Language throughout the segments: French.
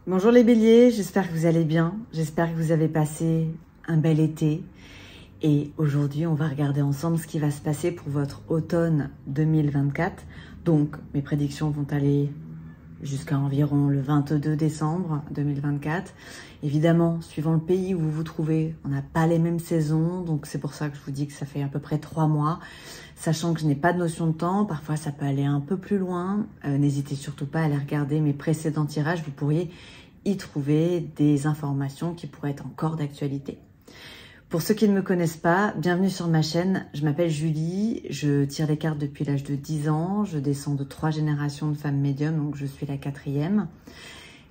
Bonjour les béliers, j'espère que vous allez bien, j'espère que vous avez passé un bel été et aujourd'hui on va regarder ensemble ce qui va se passer pour votre automne 2024. Donc mes prédictions vont aller jusqu'à environ le 22 décembre 2024. Évidemment, suivant le pays où vous vous trouvez, on n'a pas les mêmes saisons, donc c'est pour ça que je vous dis que ça fait à peu près 3 mois. Sachant que je n'ai pas de notion de temps, parfois ça peut aller un peu plus loin. N'hésitez surtout pas à aller regarder mes précédents tirages, vous pourriez y trouver des informations qui pourraient être encore d'actualité. Pour ceux qui ne me connaissent pas, bienvenue sur ma chaîne. Je m'appelle Julie, je tire les cartes depuis l'âge de 10 ans. Je descends de 3 générations de femmes médiums, donc je suis la 4e.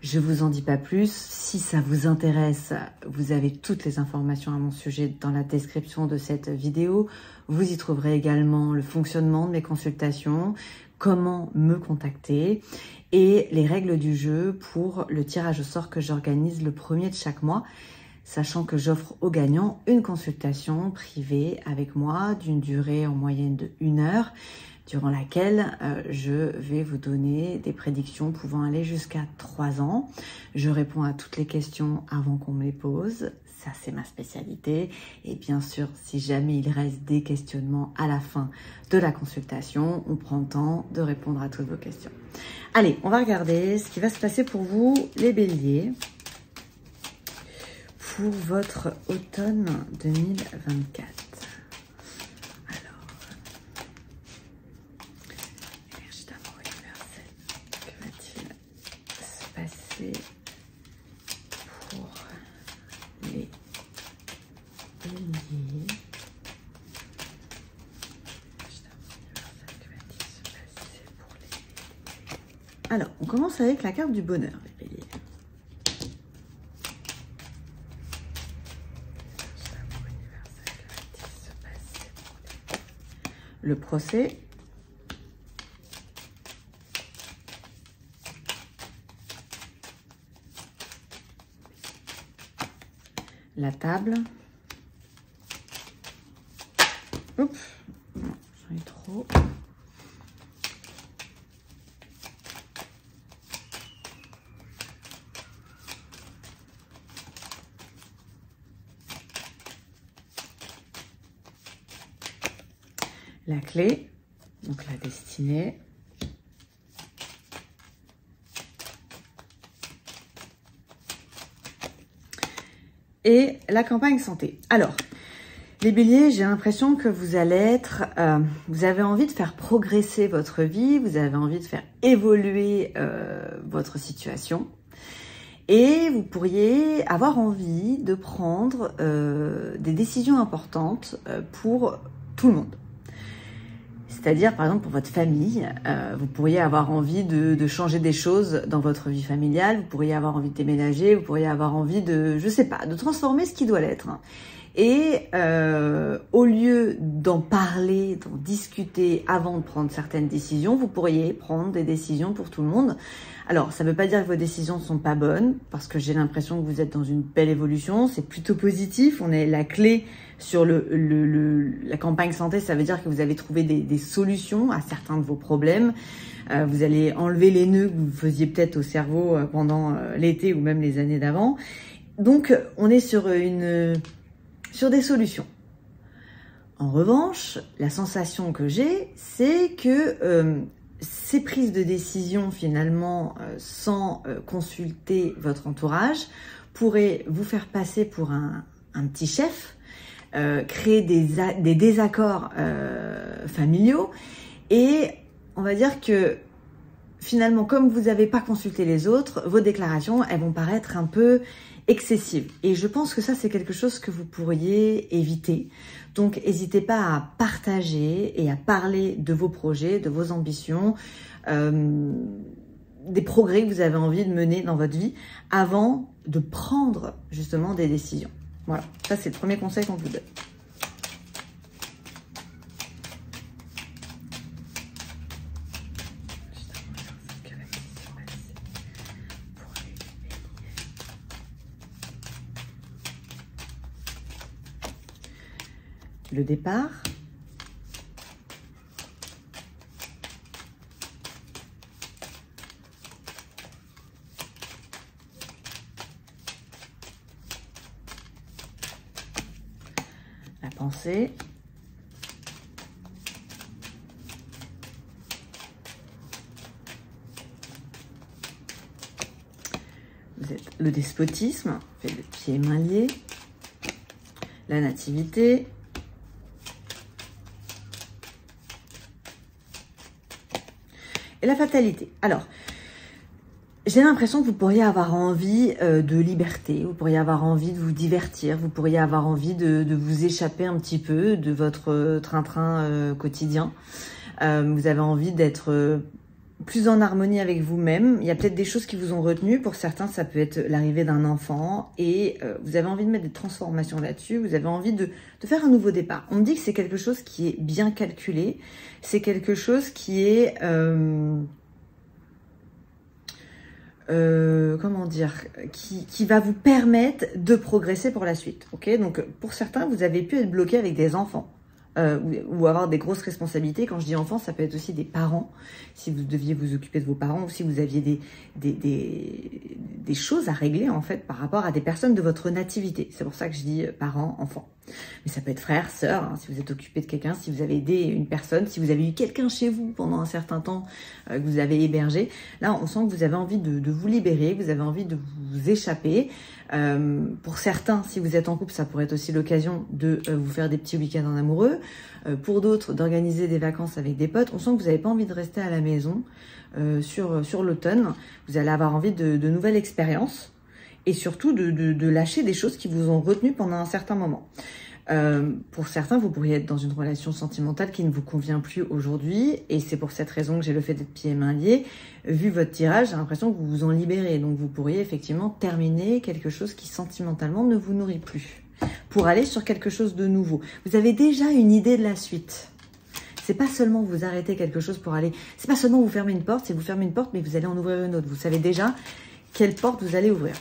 Je vous en dis pas plus. Si ça vous intéresse, vous avez toutes les informations à mon sujet dans la description de cette vidéo. Vous y trouverez également le fonctionnement de mes consultations, comment me contacter et les règles du jeu pour le tirage au sort que j'organise le 1er de chaque mois. Sachant que j'offre aux gagnants une consultation privée avec moi d'une durée en moyenne de 1 heure, durant laquelle je vais vous donner des prédictions pouvant aller jusqu'à 3 ans. Je réponds à toutes les questions avant qu'on me les pose, ça c'est ma spécialité. Et bien sûr, si jamais il reste des questionnements à la fin de la consultation, on prend le temps de répondre à toutes vos questions. Allez, on va regarder ce qui va se passer pour vous, les béliers, pour votre automne 2024. Alors, énergie d'amour universelle, que va-t-il se passer pour les béliers? Alors, on commence avec la carte du bonheur, les béliers. Le procès, la table, oups, j'en ai trop, la clé, donc la destinée, et la campagne santé. Alors, les béliers, j'ai l'impression que vous allez être, vous avez envie de faire progresser votre vie, vous avez envie de faire évoluer votre situation, et vous pourriez avoir envie de prendre des décisions importantes pour tout le monde. C'est-à-dire, par exemple, pour votre famille, vous pourriez avoir envie de changer des choses dans votre vie familiale, vous pourriez avoir envie de déménager, vous pourriez avoir envie de, je sais pas, de transformer ce qui doit l'être. Et au lieu d'en parler, d'en discuter avant de prendre certaines décisions, vous pourriez prendre des décisions pour tout le monde. Alors, ça ne veut pas dire que vos décisions ne sont pas bonnes, parce que j'ai l'impression que vous êtes dans une belle évolution, c'est plutôt positif, on est la clé sur la campagne santé, ça veut dire que vous avez trouvé des solutions à certains de vos problèmes, vous allez enlever les nœuds que vous faisiez peut-être au cerveau pendant l'été ou même les années d'avant. Donc, on est sur des solutions. En revanche, la sensation que j'ai, c'est que ces prises de décision finalement sans consulter votre entourage pourraient vous faire passer pour un petit chef, créer des désaccords familiaux, et on va dire que finalement, comme vous n'avez pas consulté les autres, vos déclarations, elles vont paraître un peu excessives. Et je pense que ça, c'est quelque chose que vous pourriez éviter. Donc, n'hésitez pas à partager et à parler de vos projets, de vos ambitions, des progrès que vous avez envie de mener dans votre vie avant de prendre justement des décisions. Voilà, ça c'est le premier conseil qu'on vous donne. Le départ, pensée. Vous êtes le despotisme, fait le pied et mains liés, la nativité, et la fatalité. Alors, j'ai l'impression que vous pourriez avoir envie de liberté, vous pourriez avoir envie de vous divertir, vous pourriez avoir envie de vous échapper un petit peu de votre train-train quotidien. Vous avez envie d'être plus en harmonie avec vous-même. Il y a peut-être des choses qui vous ont retenu. Pour certains, ça peut être l'arrivée d'un enfant et vous avez envie de mettre des transformations là-dessus. Vous avez envie de faire un nouveau départ. On me dit que c'est quelque chose qui est bien calculé. C'est quelque chose qui est... comment dire, qui va vous permettre de progresser pour la suite. Ok, donc pour certains, vous avez pu être bloqué avec des enfants ou avoir des grosses responsabilités. Quand je dis enfants, ça peut être aussi des parents, si vous deviez vous occuper de vos parents ou si vous aviez des choses à régler en fait par rapport à des personnes de votre nativité. C'est pour ça que je dis parents, enfants. Mais ça peut être frère, sœur, hein, si vous êtes occupé de quelqu'un, si vous avez aidé une personne, si vous avez eu quelqu'un chez vous pendant un certain temps que vous avez hébergé. Là, on sent que vous avez envie de vous libérer, que vous avez envie de vous échapper. Pour certains, si vous êtes en couple, ça pourrait être aussi l'occasion de vous faire des petits week-ends en amoureux. Pour d'autres, d'organiser des vacances avec des potes. On sent que vous n'avez pas envie de rester à la maison sur l'automne. Vous allez avoir envie de nouvelles expériences. Et surtout de lâcher des choses qui vous ont retenu pendant un certain moment. Pour certains, vous pourriez être dans une relation sentimentale qui ne vous convient plus aujourd'hui. Et c'est pour cette raison que j'ai le fait d'être pieds et mains liés. Vu votre tirage, j'ai l'impression que vous vous en libérez. Donc vous pourriez effectivement terminer quelque chose qui sentimentalement ne vous nourrit plus. Pour aller sur quelque chose de nouveau. Vous avez déjà une idée de la suite. C'est pas seulement vous arrêter quelque chose pour aller... C'est pas seulement vous fermer une porte, c'est vous fermer une porte, mais vous allez en ouvrir une autre. Vous savez déjà quelle porte vous allez ouvrir.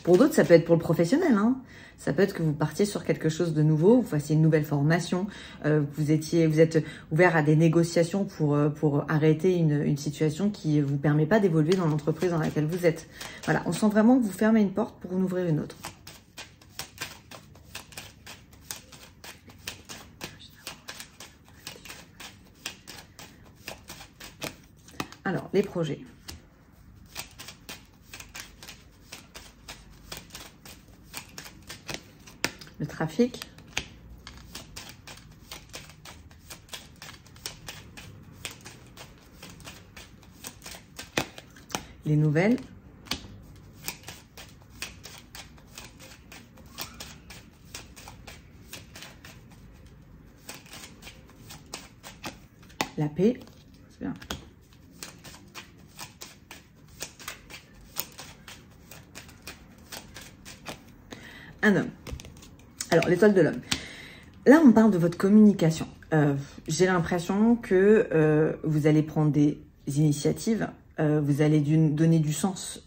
Pour d'autres, ça peut être pour le professionnel. Hein. Ça peut être que vous partiez sur quelque chose de nouveau, vous fassiez une nouvelle formation, vous êtes ouvert à des négociations pour arrêter une situation qui ne vous permet pas d'évoluer dans l'entreprise dans laquelle vous êtes. Voilà, on sent vraiment que vous fermez une porte pour en ouvrir une autre. Alors, les projets. Le trafic. Les nouvelles. La paix. C'est bien. Un homme. Alors, l'étoile de l'homme. Là, on parle de votre communication. J'ai l'impression que vous allez prendre des initiatives, vous allez donner du sens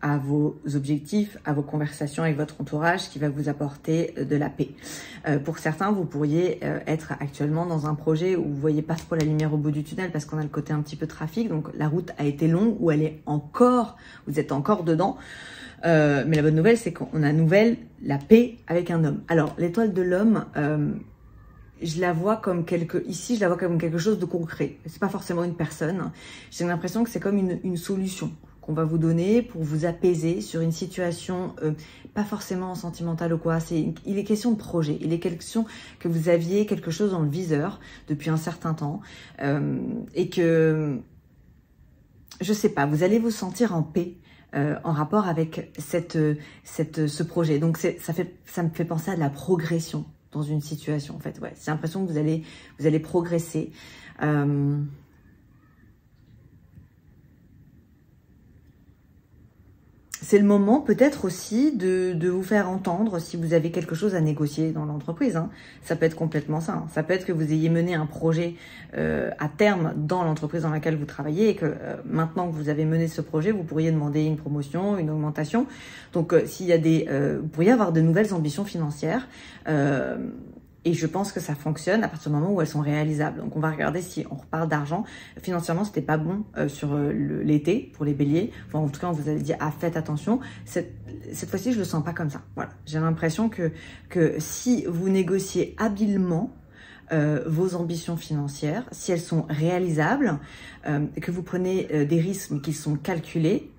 à vos objectifs, à vos conversations avec votre entourage qui va vous apporter de la paix. Pour certains, vous pourriez être actuellement dans un projet où vous voyez pas trop la lumière au bout du tunnel parce qu'on a le côté un petit peu trafic, donc la route a été longue ou elle est encore, vous êtes encore dedans. Mais la bonne nouvelle, c'est qu'on a la paix avec un homme. Alors, l'étoile de l'homme, je la vois comme ici, je la vois comme quelque chose de concret. C'est pas forcément une personne. J'ai l'impression que c'est comme une solution qu'on va vous donner pour vous apaiser sur une situation pas forcément sentimentale ou quoi. Il est question de projet. Il est question que vous aviez quelque chose dans le viseur depuis un certain temps et que, je sais pas, vous allez vous sentir en paix. En rapport avec ce projet. Donc ça me fait penser à de la progression dans une situation en fait. Ouais, j'ai l'impression que vous allez progresser. C'est le moment peut-être aussi de vous faire entendre si vous avez quelque chose à négocier dans l'entreprise. Hein. Ça peut être complètement ça. Hein. Ça peut être que vous ayez mené un projet à terme dans l'entreprise dans laquelle vous travaillez et que maintenant que vous avez mené ce projet, vous pourriez demander une promotion, une augmentation. Donc s'il y a vous pourriez avoir de nouvelles ambitions financières. Et je pense que ça fonctionne à partir du moment où elles sont réalisables. Donc, on va regarder si on reparle d'argent. Financièrement, c'était pas bon sur l'été pour les béliers. Enfin, en tout cas, on vous avait dit, ah, faites attention. Cette fois-ci, je le sens pas comme ça. Voilà. J'ai l'impression que si vous négociez habilement vos ambitions financières, si elles sont réalisables, que vous prenez des risques mais qui sont calculés,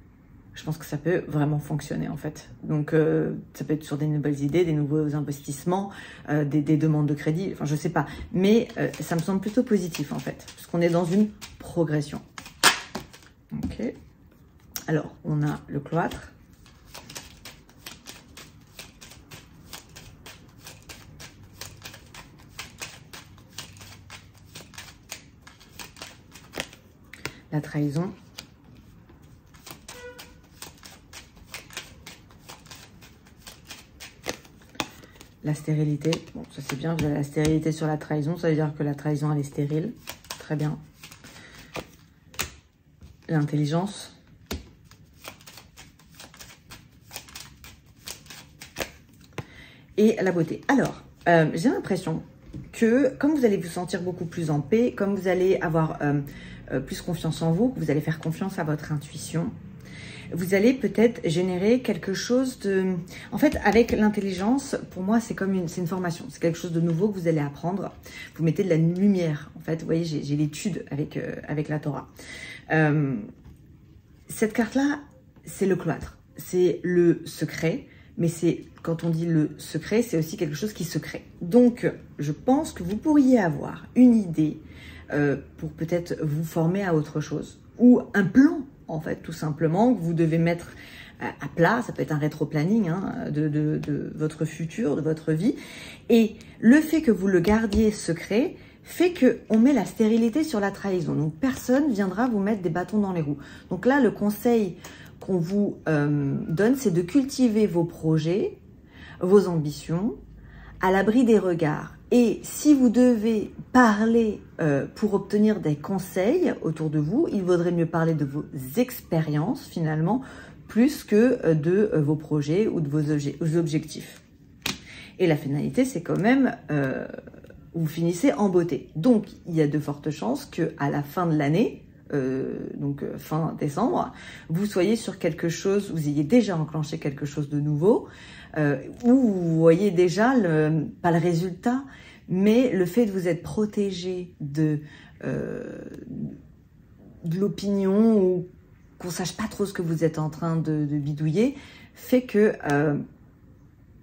je pense que ça peut vraiment fonctionner en fait. Donc ça peut être sur des nouvelles idées, des nouveaux investissements, des demandes de crédit, enfin je sais pas. Mais ça me semble plutôt positif en fait, parce qu'on est dans une progression. Ok. Alors, on a le cloître. La trahison. La stérilité, bon ça c'est bien, vous avez la stérilité sur la trahison, ça veut dire que la trahison elle est stérile, très bien. L'intelligence. Et la beauté. Alors, j'ai l'impression que comme vous allez vous sentir beaucoup plus en paix, comme vous allez avoir plus confiance en vous, que vous allez faire confiance à votre intuition, vous allez peut-être générer quelque chose de... En fait, avec l'intelligence, pour moi, c'est comme une formation. C'est quelque chose de nouveau que vous allez apprendre. Vous mettez de la lumière. En fait, vous voyez, j'ai l'étude avec la Torah. Cette carte-là, c'est le cloître. C'est le secret. Mais c'est quand on dit le secret, c'est aussi quelque chose qui se crée. Donc, je pense que vous pourriez avoir une idée pour peut-être vous former à autre chose. Ou un plan, en fait, tout simplement, que vous devez mettre à plat. Ça peut être un rétro-planning hein, de votre futur, de votre vie. Et le fait que vous le gardiez secret fait qu'on met la stérilité sur la trahison. Donc, personne viendra vous mettre des bâtons dans les roues. Donc là, le conseil qu'on vous donne, c'est de cultiver vos projets, vos ambitions, à l'abri des regards. Et si vous devez parler pour obtenir des conseils autour de vous, il vaudrait mieux parler de vos expériences finalement, plus que de vos projets ou de vos objectifs. Et la finalité, c'est quand même, vous finissez en beauté. Donc, il y a de fortes chances qu'à la fin de l'année, donc fin décembre, vous soyez sur quelque chose, vous ayez déjà enclenché quelque chose de nouveau, où vous voyez déjà, pas le résultat, mais le fait de vous être protégé de l'opinion ou qu'on sache pas trop ce que vous êtes en train de bidouiller, fait que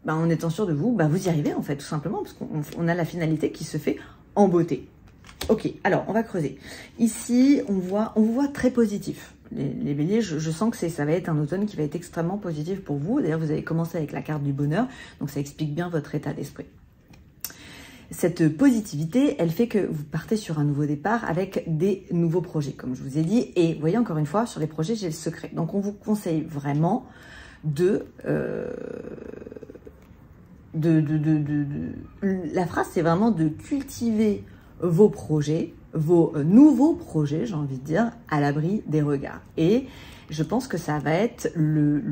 en étant sûr de vous, vous y arrivez en fait, tout simplement, parce qu'on a la finalité qui se fait en beauté. Ok, alors on va creuser. Ici, on vous voit très positif. Les béliers, je sens que ça va être un automne qui va être extrêmement positif pour vous. D'ailleurs, vous avez commencé avec la carte du bonheur, donc ça explique bien votre état d'esprit. Cette positivité, elle fait que vous partez sur un nouveau départ avec des nouveaux projets, comme je vous ai dit. Et vous voyez, encore une fois, sur les projets, j'ai le secret. Donc, on vous conseille vraiment la phrase, c'est vraiment de cultiver vos projets, vos nouveaux projets, j'ai envie de dire, à l'abri des regards. Et je pense que ça va être le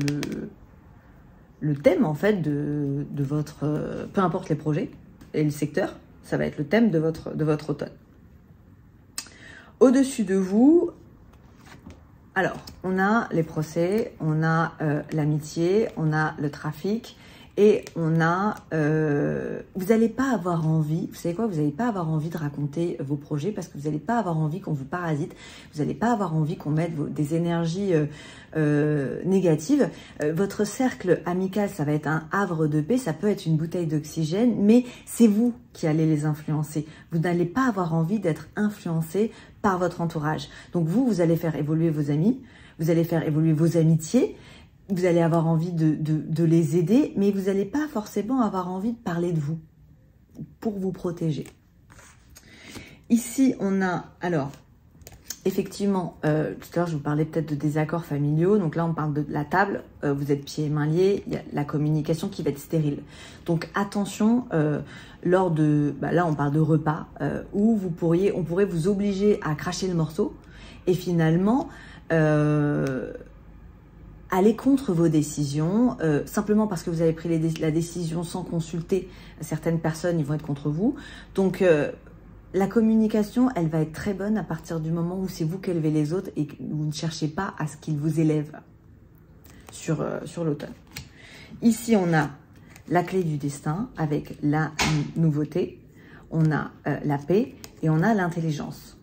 thème, en fait, de votre... peu importe les projets et le secteur, ça va être le thème de votre automne. Au-dessus de vous, alors, on a les procès, on a l'amitié, on a le trafic, et on a, vous n'allez pas avoir envie, vous savez quoi, vous n'allez pas avoir envie de raconter vos projets parce que vous n'allez pas avoir envie qu'on vous parasite, vous n'allez pas avoir envie qu'on mette des énergies négatives. Votre cercle amical, ça va être un havre de paix, ça peut être une bouteille d'oxygène, mais c'est vous qui allez les influencer. Vous n'allez pas avoir envie d'être influencé par votre entourage. Donc vous allez faire évoluer vos amis, vous allez faire évoluer vos amitiés, vous allez avoir envie de les aider, mais vous n'allez pas forcément avoir envie de parler de vous pour vous protéger. Ici, on a, alors, effectivement, tout à l'heure, je vous parlais peut-être de désaccords familiaux. Donc là, on parle de la table. Vous êtes pieds et mains liés. Il y a la communication qui va être stérile. Donc attention, lors de, là, on parle de repas où on pourrait vous obliger à cracher le morceau. Et finalement, aller contre vos décisions, simplement parce que vous avez pris la décision sans consulter certaines personnes, ils vont être contre vous. Donc, la communication, elle va être très bonne à partir du moment où c'est vous qui élevez les autres et que vous ne cherchez pas à ce qu'ils vous élèvent sur l'automne. Ici, on a la clé du destin avec la nouveauté, on a la paix et on a l'intelligence.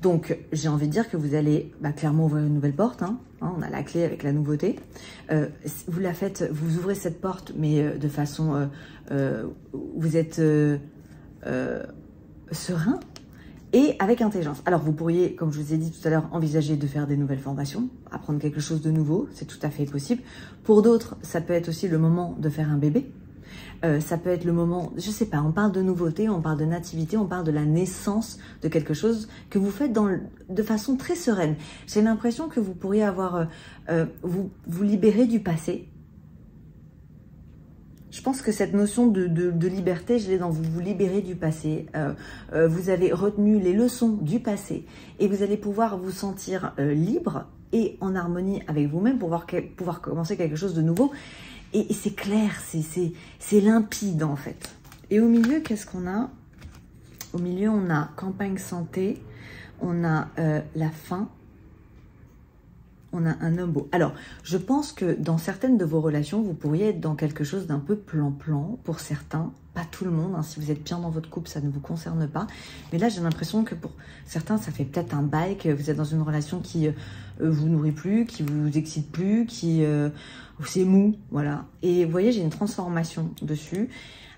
Donc, j'ai envie de dire que vous allez clairement ouvrir une nouvelle porte. On a la clé avec la nouveauté. Vous la faites, vous ouvrez cette porte, mais de façon... vous êtes serein et avec intelligence. Alors, vous pourriez, comme je vous ai dit tout à l'heure, envisager de faire des nouvelles formations, apprendre quelque chose de nouveau, c'est tout à fait possible. Pour d'autres, ça peut être aussi le moment de faire un bébé. Ça peut être le moment, je sais pas, on parle de nouveauté, on parle de nativité, on parle de la naissance de quelque chose que vous faites de façon très sereine. J'ai l'impression que vous pourriez avoir, vous libérer du passé. Je pense que cette notion de liberté, je l'ai dans vous libérer du passé. Vous avez retenu les leçons du passé et vous allez pouvoir vous sentir libre et en harmonie avec vous-même pour pouvoir commencer quelque chose de nouveau. Et c'est clair, c'est limpide en fait. Et au milieu, qu'est-ce qu'on a? Au milieu, on a campagne santé, on a la fin, on a un homme beau. Alors, je pense que dans certaines de vos relations, vous pourriez être dans quelque chose d'un peu plan-plan pour certains, pas tout le monde. Si vous êtes bien dans votre couple, ça ne vous concerne pas. Mais là, j'ai l'impression que pour certains, ça fait peut-être un bail, que vous êtes dans une relation qui vous nourrit plus, qui vous excite plus, qui c'est mou, voilà. Et vous voyez, j'ai une transformation dessus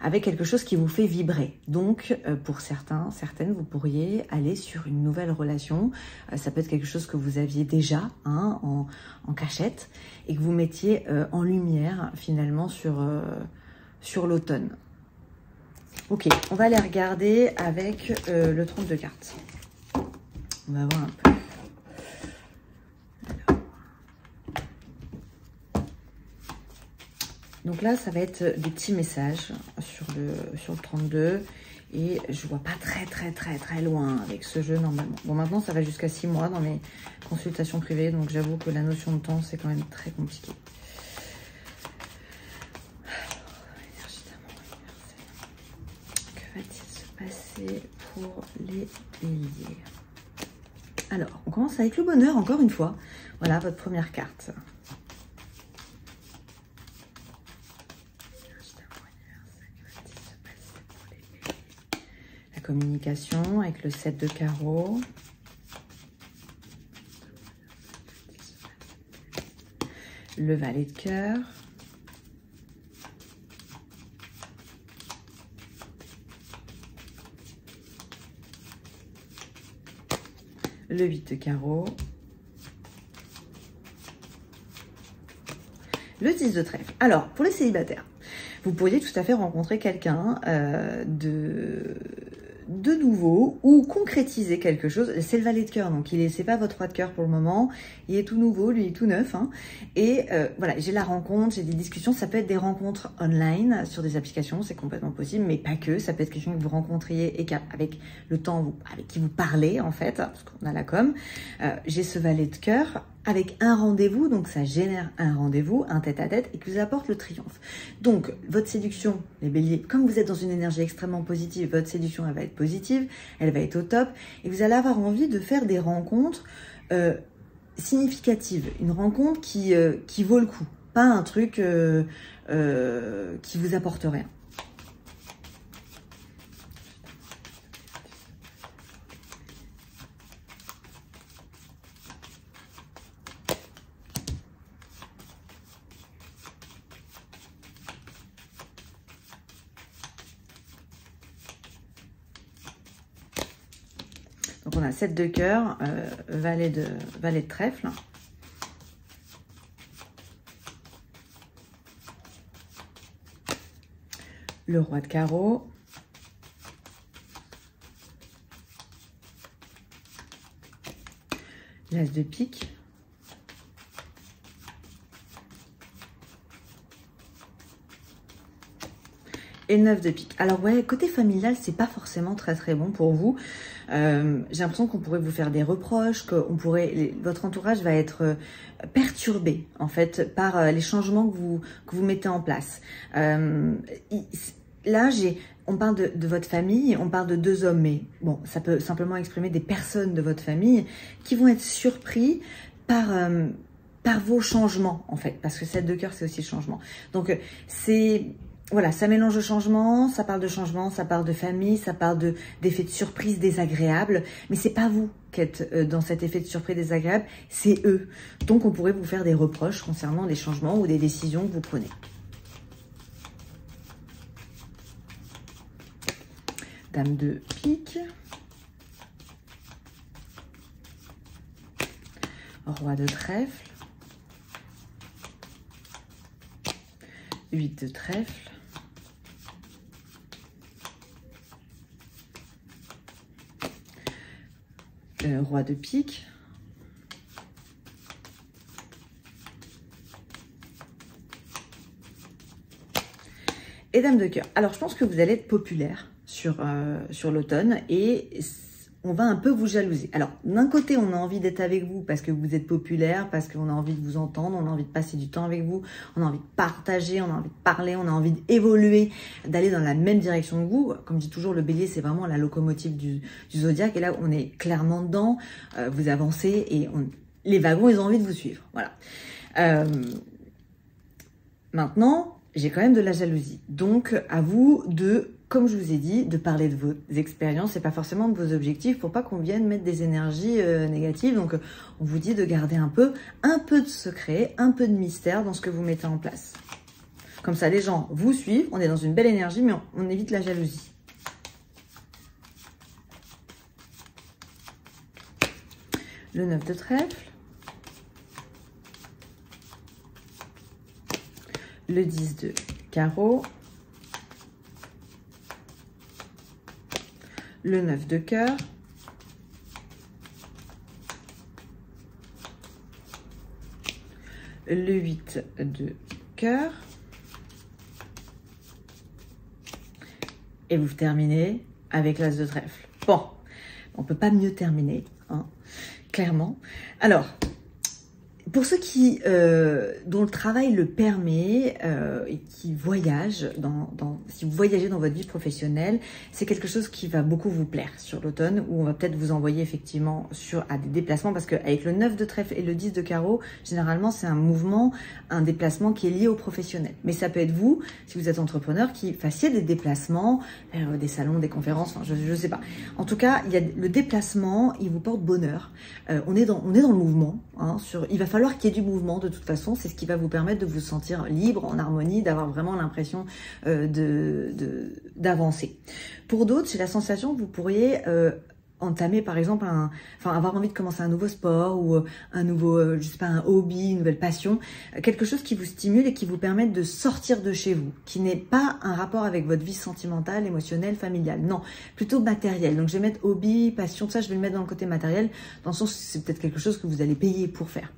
avec quelque chose qui vous fait vibrer. Donc, pour certains, certaines, vous pourriez aller sur une nouvelle relation. Ça peut être quelque chose que vous aviez déjà en cachette et que vous mettiez en lumière finalement sur l'automne. Ok, on va aller regarder avec le 32 cartes. On va voir un peu. Donc là, ça va être des petits messages sur le 32. Et je vois pas très loin avec ce jeu normalement. Bon, maintenant, ça va jusqu'à 6 mois dans mes consultations privées. Donc j'avoue que la notion de temps, c'est quand même très compliqué. Alors, énergie d'amour universelle. Que va-t-il se passer pour les béliers? Alors, on commence avec le bonheur, encore une fois. Voilà, votre première carte. Communication avec le 7 de carreau. Le valet de cœur. Le 8 de carreau. Le 10 de trèfle. Alors, pour les célibataires, vous pourriez tout à fait rencontrer quelqu'un de nouveau ou concrétiser quelque chose. C'est le valet de cœur, donc c'est pas votre roi de cœur pour le moment. Il est tout nouveau, lui, il est tout neuf. Et voilà, j'ai la rencontre, j'ai des discussions. Ça peut être des rencontres online sur des applications, c'est complètement possible, mais pas que. Ça peut être quelqu'un que vous rencontriez et avec le temps avec qui vous parlez en fait, parce qu'on a la com. J'ai ce valet de cœur avec un rendez-vous, donc ça génère un rendez-vous, un tête-à-tête, et qui vous apporte le triomphe. Donc, votre séduction, les béliers, comme vous êtes dans une énergie extrêmement positive, votre séduction, elle va être positive, elle va être au top, et vous allez avoir envie de faire des rencontres significatives, une rencontre qui vaut le coup, pas un truc qui vous apporte rien. Donc on a 7 de cœur, valet de trèfle. Le roi de carreau. L'as de pique. Et 9 de pique. Alors ouais, côté familial, c'est pas forcément très bon pour vous. J'ai l'impression qu'on pourrait vous faire des reproches, votre entourage va être perturbé en fait par les changements que vous mettez en place. Là, on parle de votre famille, on parle de 2 hommes, mais bon, ça peut simplement exprimer des personnes de votre famille qui vont être surpris par vos changements, en fait, parce que 7 de cœur, c'est aussi le changement. Donc, voilà, ça mélange le changement, ça parle de changement, ça parle de famille, ça parle d'effets de surprise désagréables, mais c'est pas vous qui êtes dans cet effet de surprise désagréable, c'est eux. Donc, on pourrait vous faire des reproches concernant des changements ou des décisions que vous prenez. Dame de pique. Roi de trèfle. 8 de trèfle. Roi de pique. Et dame de cœur. Alors, je pense que vous allez être populaire sur l'automne et on va un peu vous jalouser. Alors, d'un côté, on a envie d'être avec vous parce que vous êtes populaire, parce qu'on a envie de vous entendre, on a envie de passer du temps avec vous, on a envie de partager, on a envie de parler, on a envie d'évoluer, d'aller dans la même direction que vous. Comme dit toujours, le bélier, c'est vraiment la locomotive du zodiaque. Et là, on est clairement dedans, vous avancez et les wagons, ils ont envie de vous suivre. Voilà. Maintenant, j'ai quand même de la jalousie. Donc, à vous de, comme je vous ai dit, de parler de vos expériences et pas forcément de vos objectifs pour pas qu'on vienne mettre des énergies négatives. Donc, on vous dit de garder un peu de secret, un peu de mystère dans ce que vous mettez en place. Comme ça, les gens vous suivent, on est dans une belle énergie, mais on évite la jalousie. Le 9 de trèfle. Le 10 de carreau, le 9 de cœur, le 8 de cœur, et vous terminez avec l'as de trèfle. Bon, on ne peut pas mieux terminer, hein, clairement. Alors, pour ceux dont le travail le permet et qui voyagent, si vous voyagez dans votre vie professionnelle, c'est quelque chose qui va beaucoup vous plaire sur l'automne, où on va peut-être vous envoyer effectivement à des déplacements, parce qu'avec le 9 de trèfle et le 10 de carreau, généralement c'est un déplacement qui est lié au professionnel. Mais ça peut être vous, si vous êtes entrepreneur, qui fassiez des déplacements, des salons, des conférences, enfin, je ne sais pas. En tout cas, le déplacement, il vous porte bonheur. On est dans le mouvement, hein, il va falloir qu'il y ait du mouvement de toute façon, c'est ce qui va vous permettre de vous sentir libre, en harmonie, d'avoir vraiment l'impression d'avancer. Pour d'autres, j'ai la sensation que vous pourriez entamer par exemple avoir envie de commencer un nouveau sport ou un nouveau, je sais pas, un hobby, une nouvelle passion, quelque chose qui vous stimule et qui vous permette de sortir de chez vous, qui n'est pas un rapport avec votre vie sentimentale, émotionnelle, familiale, non, plutôt matériel. Donc je vais mettre hobby, passion, ça je vais le mettre dans le côté matériel, dans le sens où c'est peut-être quelque chose que vous allez payer pour faire.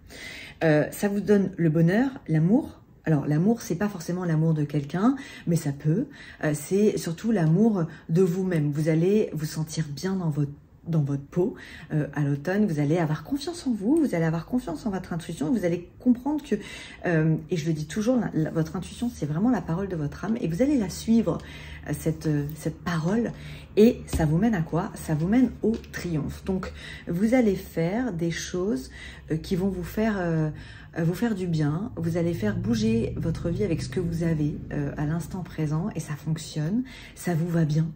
Ça vous donne le bonheur, l'amour. Alors, l'amour, c'est pas forcément l'amour de quelqu'un, mais ça peut. C'est surtout l'amour de vous-même. Vous allez vous sentir bien dans votre peau à l'automne. Vous allez avoir confiance en vous, vous allez avoir confiance en votre intuition. Vous allez comprendre que, et je le dis toujours, votre intuition, c'est vraiment la parole de votre âme. Et vous allez la suivre, cette parole. Et ça vous mène à quoi? Ça vous mène au triomphe. Donc, vous allez faire des choses qui vont vous faire du bien. Vous allez faire bouger votre vie avec ce que vous avez à l'instant présent. Et ça fonctionne, ça vous va bien.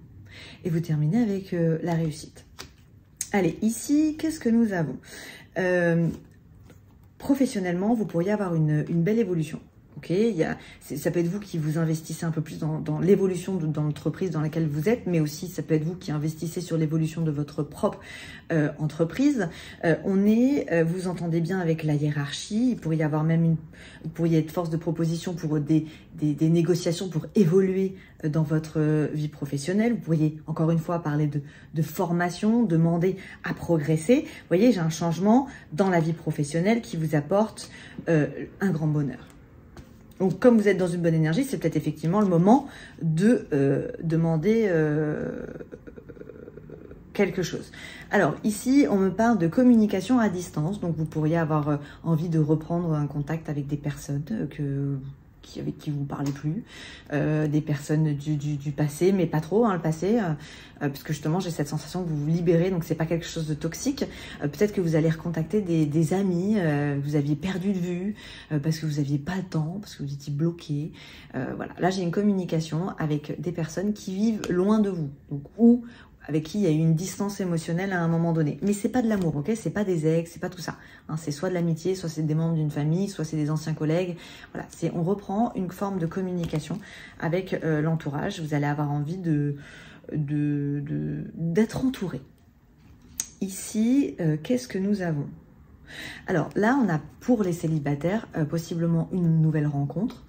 Et vous terminez avec la réussite. Allez, ici, qu'est-ce que nous avons? Professionnellement, vous pourriez avoir une belle évolution. Okay, ça peut être vous qui vous investissez un peu plus dans l'évolution dans l'entreprise dans laquelle vous êtes, mais aussi ça peut être vous qui investissez sur l'évolution de votre propre entreprise. Vous entendez bien avec la hiérarchie, il pourrait y avoir même vous pourriez être force de proposition pour des négociations pour évoluer dans votre vie professionnelle. Vous pourriez encore une fois parler de formation, demander à progresser. Vous voyez, j'ai un changement dans la vie professionnelle qui vous apporte un grand bonheur. Donc, comme vous êtes dans une bonne énergie, c'est peut-être effectivement le moment de demander quelque chose. Alors, ici, on me parle de communication à distance. Donc, vous pourriez avoir envie de reprendre un contact avec des personnes avec qui vous parlez plus, des personnes du passé, mais pas trop, hein, le passé, parce que justement, j'ai cette sensation que vous vous libérez, donc c'est pas quelque chose de toxique. Peut-être que vous allez recontacter des amis que vous aviez perdu de vue, parce que vous aviez pas le temps, parce que vous étiez bloqué. Voilà, là, j'ai une communication avec des personnes qui vivent loin de vous, donc ou avec qui il y a eu une distance émotionnelle à un moment donné. Mais c'est pas de l'amour, ok? C'est pas des ex, c'est pas tout ça. Hein, c'est soit de l'amitié, soit c'est des membres d'une famille, soit c'est des anciens collègues. Voilà, on reprend une forme de communication avec l'entourage. Vous allez avoir envie d'être entouré. Ici, qu'est-ce que nous avons? Alors là, on a pour les célibataires possiblement une nouvelle rencontre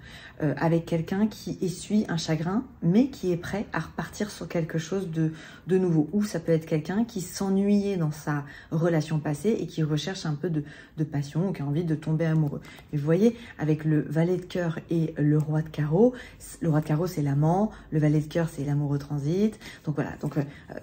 avec quelqu'un qui essuie un chagrin, mais qui est prêt à repartir sur quelque chose de nouveau. Ou ça peut être quelqu'un qui s'ennuyait dans sa relation passée et qui recherche un peu de passion ou qui a envie de tomber amoureux. Et vous voyez, avec le valet de cœur et le roi de carreau c'est l'amant, le valet de cœur c'est l'amoureux transit. Donc voilà, donc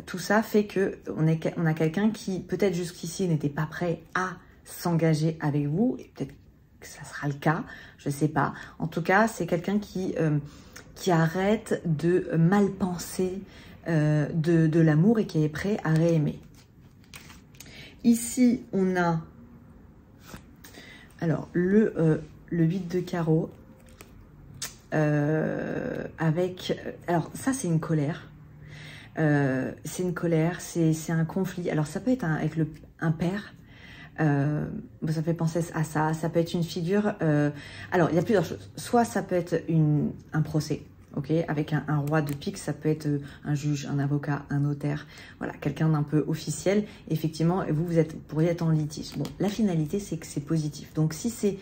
tout ça fait que on a quelqu'un qui peut-être jusqu'ici n'était pas prêt à s'engager avec vous, et peut-être que ça sera le cas, je sais pas. En tout cas, c'est quelqu'un qui arrête de mal penser de l'amour et qui est prêt à réaimer. Ici, on a alors le 8 de carreau avec... Alors ça, c'est une colère. C'est une colère, c'est un conflit. Alors ça peut être avec un père. Ça fait penser à ça. Ça peut être une figure... alors, il y a plusieurs choses. Soit ça peut être un procès, ok, avec un roi de pique. Ça peut être un juge, un avocat, un notaire. Voilà, quelqu'un d'un peu officiel. Effectivement, vous pourriez être en litige. Bon, la finalité, c'est que c'est positif. Donc, si c'est...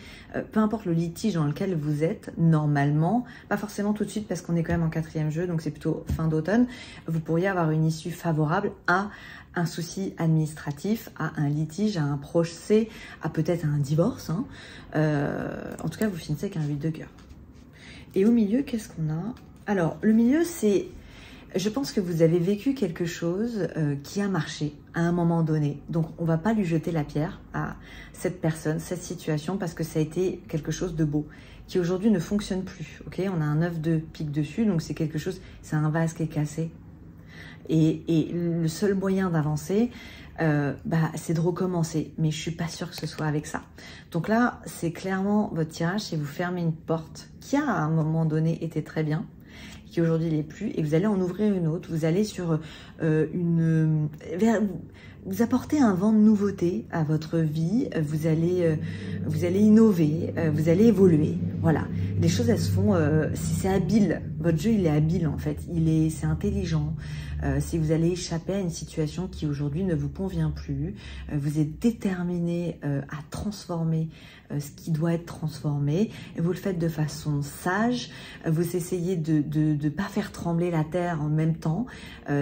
peu importe le litige dans lequel vous êtes, normalement, pas forcément tout de suite, parce qu'on est quand même en 4e jeu, donc c'est plutôt fin d'automne, vous pourriez avoir une issue favorable à un souci administratif, à un litige, à un procès, à peut-être un divorce. Hein. En tout cas, vous finissez avec un 8 de cœur. Et au milieu, qu'est-ce qu'on a? Alors, le milieu, c'est... Je pense que vous avez vécu quelque chose qui a marché à un moment donné. Donc, on ne va pas lui jeter la pierre à cette personne, cette situation, parce que ça a été quelque chose de beau, qui aujourd'hui ne fonctionne plus. Ok, on a un 9 de pique dessus, donc c'est quelque chose... C'est un vase qui est cassé. Et le seul moyen d'avancer, c'est de recommencer. Mais je suis pas sûre que ce soit avec ça. Donc là, c'est clairement votre tirage, c'est vous fermez une porte qui a à un moment donné été très bien, qui aujourd'hui l'est plus, et vous allez en ouvrir une autre. Vous allez sur vous apportez un vent de nouveauté à votre vie. Vous allez innover, vous allez évoluer. Voilà, les choses elles se font. C'est habile. Votre jeu il est habile en fait. C'est intelligent. Si vous allez échapper à une situation qui aujourd'hui ne vous convient plus, vous êtes déterminé à transformer ce qui doit être transformé. Vous le faites de façon sage. Vous essayez de ne pas faire trembler la terre en même temps.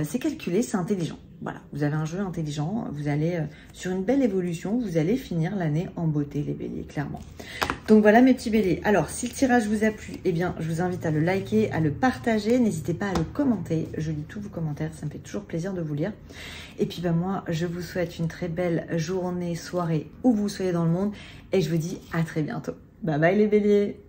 C'est calculé, c'est intelligent. Voilà, vous avez un jeu intelligent, vous allez sur une belle évolution, vous allez finir l'année en beauté les béliers, clairement. Donc voilà mes petits béliers. Alors si le tirage vous a plu, eh bien je vous invite à le liker, à le partager, n'hésitez pas à le commenter, je lis tous vos commentaires, ça me fait toujours plaisir de vous lire. Et puis moi je vous souhaite une très belle journée, soirée où vous soyez dans le monde et je vous dis à très bientôt. Bye bye les béliers.